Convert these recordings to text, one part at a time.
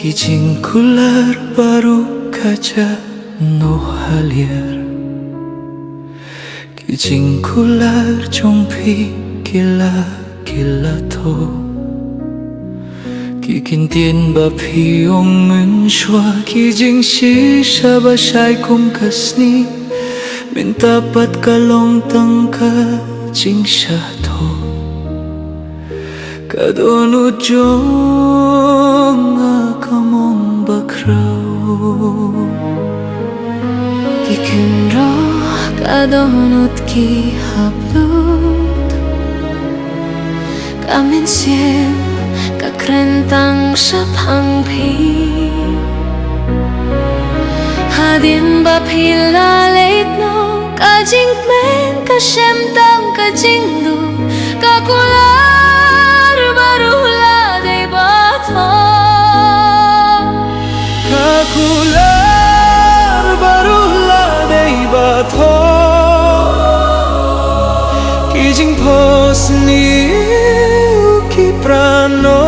Kijingkular baru kaca no halier Kijingkular jongpi gila gila to Kikintien ba piong ngân shua Kijing shi shaba shai kum kasni Minta pat kalong tangka jing sha to Kadonut jong akamong bakraw Kikinro kadonut ki hablut Kaminsim kakrentang sapang pi Hadin ba pilalait no Kajing men kasem tang kajing du Kakular baruhla de bato Kakular baruhla de bato Kijing pos ni ki prano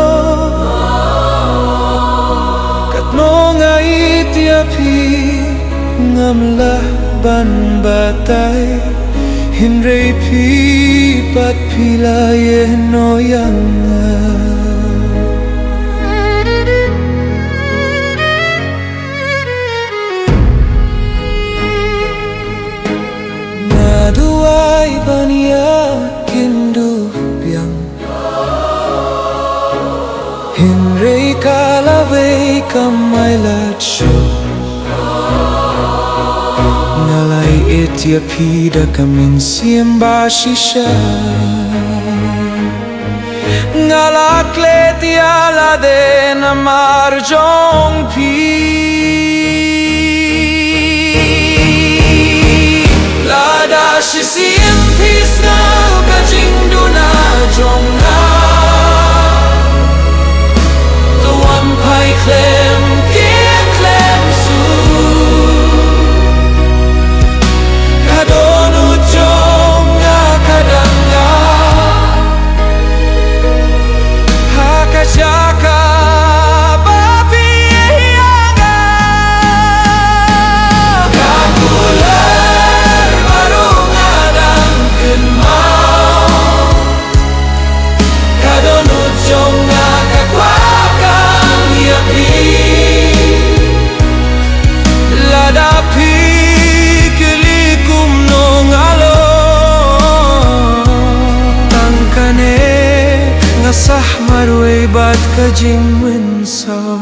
Katno ngai tiapi ngamlah ban batay Hinrei pi pat pilaye no yang Naduay bania kindu biang Hinrei kalaway kamay lacho Ngalay etia pida kamin siemba shisha Ngalat letia la de namar jong pi Lada shi siem pis na kajing duna jong na The one pai klem kia klem su Kadonu jong akadanga Hakajaka babi yaga Kakular baru ngadang kenmau Kadonu jong akakwakang yapi Ladapi kilikum nong alo Tangkane ngasah marway bat kajing mensaw